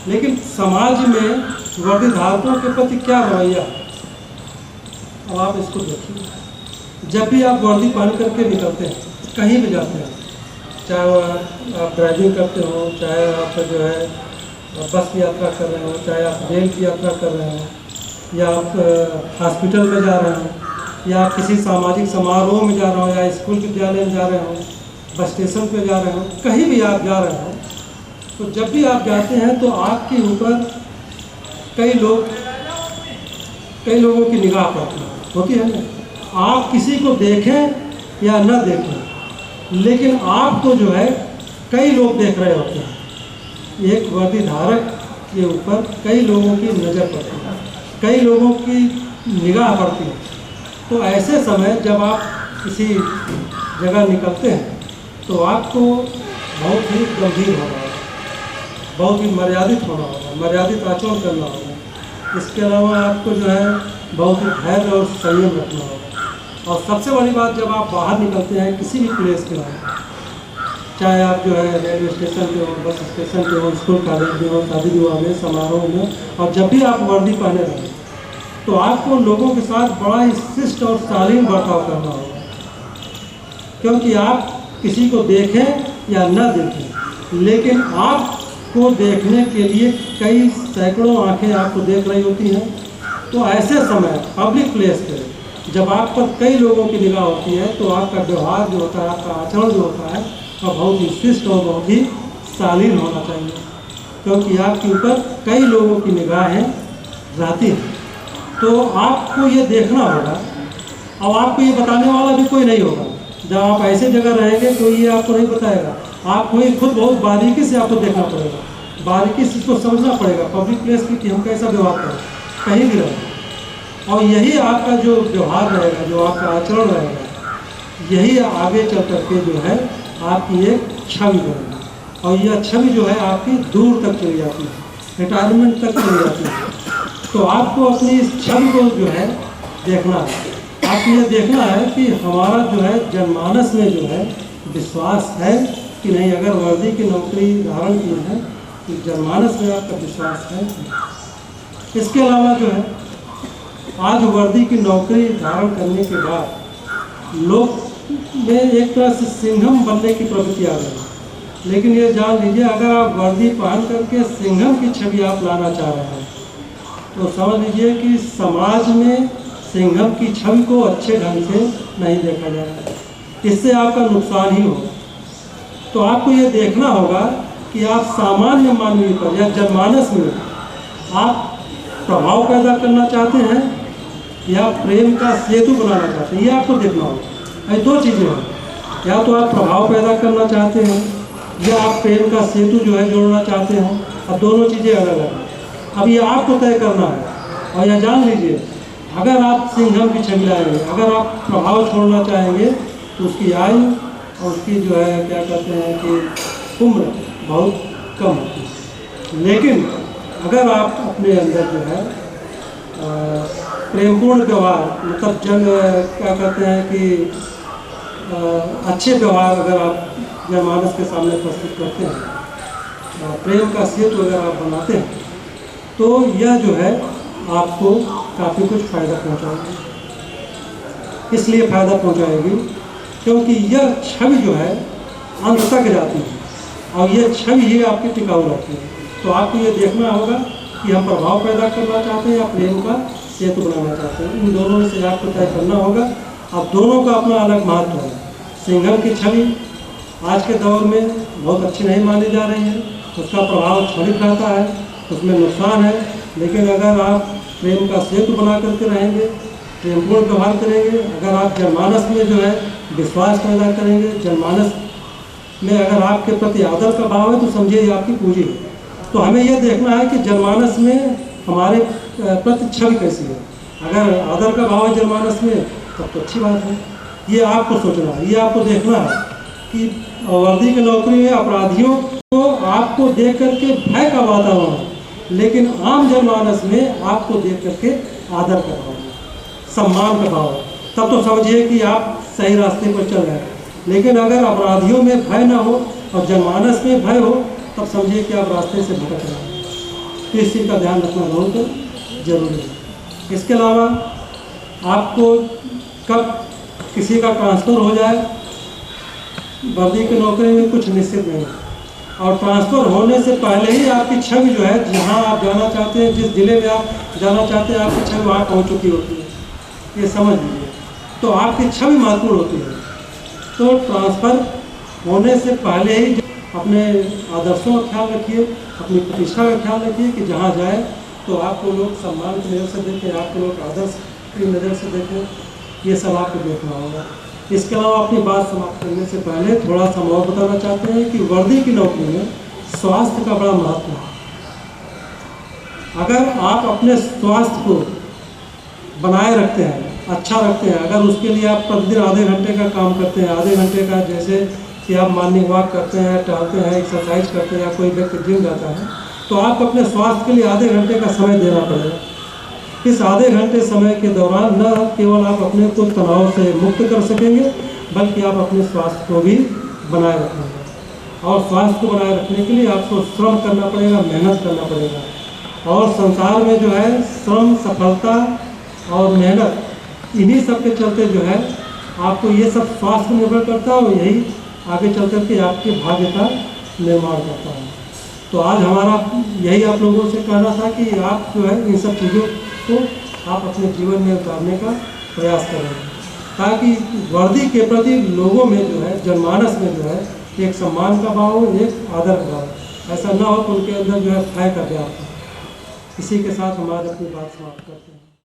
लेकिन समाज में वर्दी धारकों के प्रति क्या रवैया है, अब आप इसको देखिए। जब भी आप वर्दी पहन करके निकलते हैं, कहीं भी जाते हैं, चाहे आप ड्राइविंग करते हो, चाहे आप जो है बस की यात्रा कर रहे हो, चाहे आप रेल की यात्रा कर रहे हो, या आप हॉस्पिटल में जा रहे हो, या आप किसी सामाजिक समारोह में जा रहे हो, या स्कूल विद्यालय में जा रहे हो, बस स्टेशन पे जा रहे हो, कहीं भी आप जा रहे हो, तो जब भी आप जाते हैं तो आपके ऊपर कई लोगों की निगाह पड़ती होती है ना। आप किसी को देखें या न देखें, लेकिन आपको जो है कई लोग देख रहे होते हैं। एक वर्दी धारक के ऊपर कई लोगों की नज़र पड़ती है, कई लोगों की निगाह पड़ती है। तो ऐसे समय जब आप किसी जगह निकलते हैं तो आपको बहुत ही गंभीर होना होगा, बहुत ही मर्यादित होना होगा, मर्यादित आचरण करना होगा। इसके अलावा आपको जो है बहुत ही धैर्य और संयम रखना होगा। और सबसे बड़ी बात, जब आप बाहर निकलते हैं किसी भी प्लेस के लिए, चाहे आप जो है रेलवे स्टेशन पे हो, बस स्टेशन पे हो, स्कूल कॉलेज में हो, शादी विवाह में, समारोह में, और जब भी आप वर्दी पहने रहें तो आपको लोगों के साथ बड़ा ही शिष्ट और शालीन बर्ताव करना होगा। क्योंकि आप किसी को देखें या न देखें, लेकिन आपको देखने के लिए कई सैकड़ों आंखें आपको देख रही होती हैं। तो ऐसे समय पब्लिक प्लेस पे जब आप पर कई लोगों की निगाह होती है तो आपका व्यवहार जो होता है, आपका आचरण जो होता है, वह बहुत ही शिष्ट और बहुत ही शालीन होना चाहिए। क्योंकि आपके ऊपर कई लोगों की निगाहें रहती हैं। तो आपको ये देखना होगा, और आपको ये बताने वाला भी कोई नहीं होगा। जब आप ऐसे जगह रहेंगे कोई ये आपको नहीं बताएगा, आपको ही खुद बहुत बारीकी से आपको देखना पड़ेगा, बारीकी से इसको समझना पड़ेगा पब्लिक प्लेस की कि हम कैसा व्यवहार करें कहीं भी रहें। और यही आपका जो व्यवहार रहेगा, जो आपका आचरण रहेगा, यही आगे चल करके जो है आपकी एक छवि बनेगी। और यह छवि जो है आपकी दूर तक चली जाती है, रिटायरमेंट तक चली जाती है। तो आपको अपनी इस छवि को जो है देखना है। आपको ये देखना है कि हमारा जो है जनमानस में जो है विश्वास है कि नहीं। अगर वर्दी की नौकरी धारण की है तो जनमानस में आपका विश्वास है। इसके अलावा जो है आज वर्दी की नौकरी धारण करने के बाद लोग में एक तरह से सिंघम बनने की प्रवृत्ति आ गई। लेकिन ये जान लीजिए, अगर आप वर्दी पहन करके सिंघम की छवि आप लाना चाह रहे हैं तो समझ लीजिए कि समाज में सिंघम की छवि को अच्छे ढंग से नहीं देखा जाएगा, इससे आपका नुकसान ही होगा। तो आपको ये देखना होगा कि आप सामान्य मानवीय पर या जनमानस में आप प्रभाव पैदा करना चाहते हैं या प्रेम का सेतु बनाना चाहते हैं, ये आपको देखना होगा। ये दो चीज़ें हैं, या तो आप प्रभाव पैदा करना चाहते हैं या आप प्रेम का सेतु जो है जोड़ना चाहते हैं। अब दोनों चीज़ें अलग अलग हैं। अब ये आपको तय करना है। और यह जान लीजिए, अगर आप सिंघम की छवि लाएंगे, अगर आप प्रभाव छोड़ना चाहेंगे तो उसकी आयु और उसकी जो है क्या कहते हैं कि उम्र बहुत कम होती है। लेकिन अगर आप अपने अंदर जो है प्रेमपूर्ण व्यवहार, मतलब क्या कहते हैं कि अच्छे व्यवहार अगर आप जनमानस के सामने प्रस्तुत करते हैं, प्रेम का सेतु अगर आप बनाते हैं, तो यह जो है आपको काफ़ी कुछ फ़ायदा पहुंचाएगी। इसलिए फ़ायदा पहुंचाएगी क्योंकि यह छवि जो है अंत तक जाती है और यह छवि ही आपकी टिकाऊ रहती है। तो आपको ये देखना होगा कि हम प्रभाव पैदा करना चाहते हैं या प्रेम का सेतु बनाना चाहते हैं। इन दोनों में से आपको तय करना होगा। अब दोनों का अपना अलग महत्व है। सिंघम की छवि आज के दौर में बहुत अच्छी नहीं मानी जा रही है, उसका प्रभाव क्षणिक रहता है, उसमें नुकसान है। लेकिन अगर आप प्रेम का सेतु बना करके रहेंगे, प्रेमपूर्ण व्यवहार करेंगे, अगर आप जनमानस में जो है विश्वास पैदा करेंगे, जनमानस में अगर आपके प्रति आदर का भाव है तो समझिए ये आपकी पूंजी है। तो हमें यह देखना है कि जनमानस में हमारे प्रति छवि कैसी है। अगर आदर का भाव है जनमानस में तब तो अच्छी बात है। ये आपको सोचना है, ये आपको देखना है कि वर्दी की नौकरी में अपराधियों को आपको देख करके भय का वातावरण है, लेकिन आम जनमानस में आपको देख करके आदर का भाव, सम्मान का भाव, तब तो समझिए कि आप सही रास्ते पर चल रहे हैं। लेकिन अगर अपराधियों में भय ना हो और जनमानस में भय हो, तब समझिए कि आप रास्ते से भटक रहे हैं। तो इस चीज़ का ध्यान रखना बहुत जरूरी है। इसके अलावा आपको कब किसी का ट्रांसफ़र हो जाए, वर्दी की नौकरी में कुछ निश्चित नहीं है, और ट्रांसफ़र होने से पहले ही आपकी छवि जो है, जहां आप जाना चाहते हैं, जिस जिले में आप जाना चाहते हैं, आपकी छवि वहां पहुंच चुकी होती है, ये समझ लीजिए। तो आपकी छवि महत्वपूर्ण होती है। तो ट्रांसफ़र होने से पहले ही अपने आदर्शों का ख्याल रखिए, अपनी प्रतिष्ठा का ख्याल रखिए कि जहाँ जाए तो आपको लोग सम्मान की नज़र से देखें, आपको लोग आदर्श की नज़र से देखें, ये सब आपको देखना होगा। इसके अलावा अपनी बात समाप्त करने से पहले थोड़ा सा और बताना चाहते हैं कि वर्दी की नौकरी में स्वास्थ्य का बड़ा महत्व है। अगर आप अपने स्वास्थ्य को बनाए रखते हैं, अच्छा रखते हैं, अगर उसके लिए आप प्रतिदिन आधे घंटे का काम करते हैं, आधे घंटे का जैसे कि आप मॉर्निंग वॉक करते हैं, टहलते हैं, एक्सरसाइज करते हैं, या कोई व्यक्ति जिम जाता है, तो आप अपने स्वास्थ्य के लिए आधे घंटे का समय देना पड़ेगा। इस आधे घंटे समय के दौरान न केवल आप अपने को तनाव से मुक्त कर सकेंगे, बल्कि आप अपने स्वास्थ्य को भी बनाए रखेंगे। और स्वास्थ्य को बनाए रखने के लिए आपको श्रम करना पड़ेगा, मेहनत करना पड़ेगा। और संसार में जो है श्रम, सफलता और मेहनत, इन्हीं सब के चलते जो है आपको ये सब स्वास्थ्य पर निर्भर करता है, और यही आगे चल कर के आपके भाग्य का निर्माण करता है। तो आज हमारा यही आप लोगों से कहना था कि आप जो है इन सब चीज़ों को आप अपने जीवन में उतारने का प्रयास करें, ताकि वर्दी के प्रति लोगों में जो है, जनमानस में जो है एक सम्मान का भाव हो, एक आदर का भाव। ऐसा ना हो तो उनके अंदर जो है भय का व्याप हो। इसी के साथ हमारे अपनी बात समाप्त करते हैं।